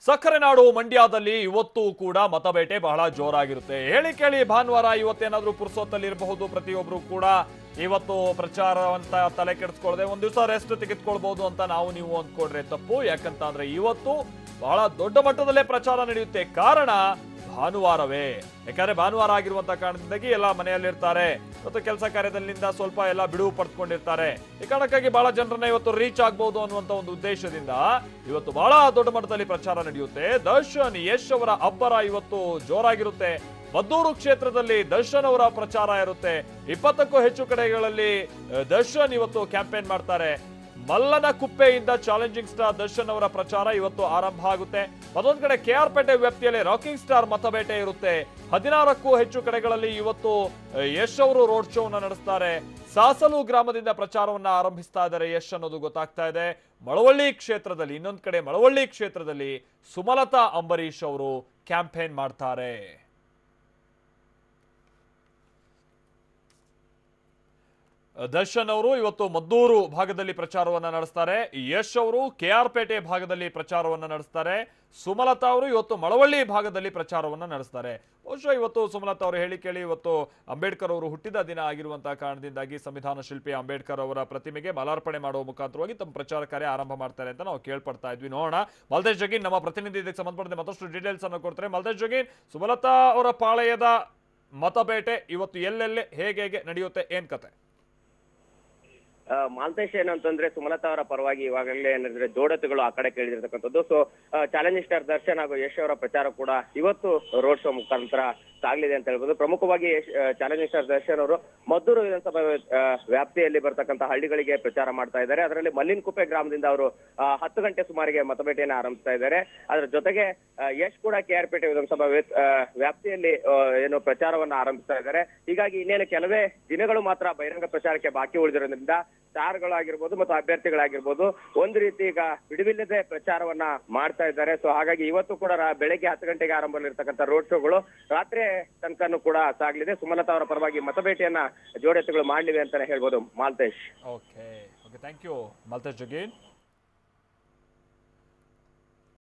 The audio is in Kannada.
ಸಕ್ಕರೆ ನಾಡು ಮಂಡ್ಯದಲ್ಲಿ ಇವತ್ತು ಕೂಡ ಮತಬೇಟೆ ಬಹಳ ಜೋರಾಗಿರುತ್ತೆ. ಹೇಳಿ ಕೇಳಿ ಭಾನುವಾರ ಇವತ್ತೇನಾದ್ರೂ ಪುರ್ಸೊತ್ತಲ್ಲಿ ಇರಬಹುದು. ಪ್ರತಿಯೊಬ್ರು ಕೂಡ ಇವತ್ತು ಪ್ರಚಾರವಂತ ತಲೆ ಕೆಡಿಸ್ಕೊಳ್ಳದೆ ಒಂದ್ ದಿವಸ ರೆಸ್ಟ್ ತೆಗೆದುಕೊಳ್ಬಹುದು ಅಂತ ನಾವು ನೀವು ಅಂದ್ಕೊಂಡ್ರೆ ತಪ್ಪು. ಯಾಕಂತ ಅಂದ್ರೆ ಇವತ್ತು ಬಹಳ ದೊಡ್ಡ ಮಟ್ಟದಲ್ಲೇ ಪ್ರಚಾರ ನಡೆಯುತ್ತೆ. ಕಾರಣ ಭಾನುವಾರವೇ. ಯಾಕಂದ್ರೆ ಭಾನುವಾರ ಆಗಿರುವಂತ ಕಾರಣದಿಂದಾಗಿ ಎಲ್ಲ ಮನೆಯಲ್ಲಿರ್ತಾರೆ, ಇವತ್ತು ಕೆಲಸ ಕಾರ್ಯದಲ್ಲಿಂದ ಸ್ವಲ್ಪ ಎಲ್ಲ ಬಿಡುವು ಪಡೆದುಕೊಂಡಿರ್ತಾರೆ. ಈ ಕಾರಣಕ್ಕಾಗಿ ಬಹಳ ಜನರನ್ನ ಇವತ್ತು ರೀಚ್ ಆಗ್ಬಹುದು ಅನ್ನುವಂತ ಒಂದು ಉದ್ದೇಶದಿಂದ ಇವತ್ತು ಬಹಳ ದೊಡ್ಡ ಮಟ್ಟದಲ್ಲಿ ಪ್ರಚಾರ ನಡೆಯುತ್ತೆ. ದರ್ಶನ್ ಯಶ್ ಅವರ ಅಬ್ಬರ ಇವತ್ತು ಜೋರಾಗಿರುತ್ತೆ. ಮದ್ದೂರು ಕ್ಷೇತ್ರದಲ್ಲಿ ದರ್ಶನ್ ಅವರ ಪ್ರಚಾರ ಇರುತ್ತೆ. 20ಕ್ಕೂ ಹೆಚ್ಚು ಕಡೆಗಳಲ್ಲಿ ದರ್ಶನ್ ಇವತ್ತು ಕ್ಯಾಂಪೇನ್ ಮಾಡ್ತಾರೆ. ಮಲ್ಲನ ಕುಪ್ಪೆಯಿಂದ ಚಾಲೆಂಜಿಂಗ್ ಸ್ಟಾರ್ ದರ್ಶನ್ ಅವರ ಪ್ರಚಾರ ಇವತ್ತು ಆರಂಭ ಆಗುತ್ತೆ. ಮತ್ತೊಂದು ಕಡೆ ಕೆಆರ್ ಪೇಟೆ ವ್ಯಾಪ್ತಿಯಲ್ಲಿ ರಾಕಿಂಗ್ ಸ್ಟಾರ್ ಮತಬೇಟೆ ಇರುತ್ತೆ. 16ಕ್ಕೂ ಹೆಚ್ಚು ಕಡೆಗಳಲ್ಲಿ ಇವತ್ತು ಯಶ್ ಅವರು ರೋಡ್ ಶೋವನ್ನು ನಡೆಸ್ತಾರೆ. ಸಾಸಲು ಗ್ರಾಮದಿಂದ ಪ್ರಚಾರವನ್ನ ಆರಂಭಿಸ್ತಾ ಇದ್ದಾರೆ ಯಶ್ ಅನ್ನೋದು ಗೊತ್ತಾಗ್ತಾ ಇದೆ. ಮಳವಳ್ಳಿ ಕ್ಷೇತ್ರದಲ್ಲಿ ಇನ್ನೊಂದು ಕಡೆ ಮಳವಳ್ಳಿ ಕ್ಷೇತ್ರದಲ್ಲಿ ಸುಮಲತಾ ಅಂಬರೀಶ್ ಅವರು ಕ್ಯಾಂಪೇನ್ ಮಾಡ್ತಾರೆ. ದರ್ಶನ್ ಅವರು ಇವತ್ತು ಮದ್ದೂರು ಭಾಗದಲ್ಲಿ ಪ್ರಚಾರವನ್ನ ನಡೆಸ್ತಾರೆ. ಯಶ್ ಅವರು ಕೆಆರ್ ಪೇಟೆ ಭಾಗದಲ್ಲಿ ಪ್ರಚಾರವನ್ನ ನಡೆಸ್ತಾರೆ. ಸುಮಲತಾ ಅವರು ಇವತ್ತು ಮಳವಳ್ಳಿ ಭಾಗದಲ್ಲಿ ಪ್ರಚಾರವನ್ನ ನಡೆಸ್ತಾರೆ. ಬಹುಶಃ ಇವತ್ತು ಸುಮಲತಾ ಅವರು ಹೇಳಿ ಕೇಳಿ ಇವತ್ತು ಅಂಬೇಡ್ಕರ್ ಅವರು ಹುಟ್ಟಿದ ದಿನ ಆಗಿರುವಂತಹ ಕಾರಣದಿಂದಾಗಿ ಸಂವಿಧಾನ ಶಿಲ್ಪಿ ಅಂಬೇಡ್ಕರ್ ಅವರ ಪ್ರತಿಮೆಗೆ ಮಾಲಾರ್ಪಣೆ ಮಾಡುವ ಮುಖಾಂತರವಾಗಿ ತಮ್ಮ ಪ್ರಚಾರ ಕಾರ್ಯ ಆರಂಭ ಮಾಡ್ತಾರೆ ಅಂತ ನಾವು ಕೇಳ್ಪಡ್ತಾ ಇದ್ವಿ. ನೋಡೋಣ, ಮಲ್ತೇಶ್ ಜಗೀನ್ ನಮ್ಮ ಪ್ರತಿನಿಧಿ ಇದಕ್ಕೆ ಸಂಬಂಧಪಟ್ಟಂತೆ ಮತ್ತಷ್ಟು ಡೀಟೇಲ್ಸ್ ಅನ್ನು ಕೊಡ್ತಾರೆ. ಮಲ್ತೇಶ್ ಜಗೀನ್, ಸುಮಲತಾ ಅವರ ಪಾಳೆಯದ ಮತಬೇಟೆ ಇವತ್ತು ಎಲ್ಲೆಲ್ಲೇ ಹೇಗೆ ನಡೆಯುತ್ತೆ, ಏನ್ ಕತೆ? ಮಾಲ್ತೇಶ್ ಏನಂತಂದ್ರೆ ಸುಮಲತಾ ಅವರ ಪರವಾಗಿ ಇವಾಗಲೇ ಏನಿದ್ರೆ ಜೋಡತ್ತುಗಳು ಆ ಕಡೆ ಕೇಳಿದಿರ್ತಕ್ಕಂಥದ್ದು. ಸೊ ಚಾಲೆಂಜಿಂಗ್ ಸ್ಟಾರ್ ದರ್ಶನ್ ಹಾಗೂ ಯಶ್ ಅವರ ಪ್ರಚಾರ ಕೂಡ ಇವತ್ತು ರೋಡ್ ಶೋ ಮುಖಾಂತರ ಸಾಗಲಿದೆ ಅಂತ ಹೇಳ್ಬೋದು. ಪ್ರಮುಖವಾಗಿ ಚಾಲೆಂಜಿಂಗ್ ಸ್ಟಾರ್ ದರ್ಶನ್ ಅವರು ಮದ್ದೂರು ವಿಧಾನಸಭಾ ವ್ಯಾಪ್ತಿಯಲ್ಲಿ ಬರ್ತಕ್ಕಂಥ ಹಳ್ಳಿಗಳಿಗೆ ಪ್ರಚಾರ ಮಾಡ್ತಾ ಇದ್ದಾರೆ. ಅದರಲ್ಲಿ ಮಲ್ಲಿನಕುಪ್ಪೆ ಗ್ರಾಮದಿಂದ ಅವರು 10 ಗಂಟೆ ಸುಮಾರಿಗೆ ಮತಬೇಟೆಯನ್ನು ಆರಂಭಿಸ್ತಾ ಇದ್ದಾರೆ. ಅದರ ಜೊತೆಗೆ ಯಶ್ ಕೂಡ ಕೆಆರ್ ಪೇಟೆ ವಿಧಾನಸಭಾ ವ್ಯಾಪ್ತಿಯಲ್ಲಿ ಏನು ಪ್ರಚಾರವನ್ನ ಆರಂಭಿಸ್ತಾ ಇದ್ದಾರೆ. ಹೀಗಾಗಿ ಇನ್ನೇನು ಕೆಲವೇ ದಿನಗಳು ಮಾತ್ರ ಬಹಿರಂಗ ಪ್ರಚಾರಕ್ಕೆ ಬಾಕಿ ಉಳಿದಿರೋದ್ರಿಂದ ಸ್ಟಾರ್ಗಳಾಗಿರ್ಬೋದು ಮತ್ತು ಅಭ್ಯರ್ಥಿಗಳಾಗಿರ್ಬೋದು ಒಂದು ರೀತಿ ಈಗ ಬಿಡುವಿಲ್ಲದೆ ಪ್ರಚಾರವನ್ನ ಮಾಡ್ತಾ ಇದ್ದಾರೆ. ಸೊ ಹಾಗಾಗಿ ಇವತ್ತು ಕೂಡ ಬೆಳಗ್ಗೆ 10 ಗಂಟೆಗೆ ಆರಂಭದಲ್ಲಿರ್ತಕ್ಕಂಥ ರೋಡ್ ಶೋಗಳು ರಾತ್ರಿ ತನಕನೂ ಕೂಡ ಸಾಗಲಿದೆ. ಸುಮಲತಾ ಅವರ ಪರವಾಗಿ ಮತಬೇಟೆಯನ್ನ ಜೋಡೆತ್ತುಗಳು ಮಾಡಲಿವೆ ಅಂತಾನೆ ಹೇಳ್ಬೋದು Malthesh. Okay, thank you Malthesh ಜಗೀನ್.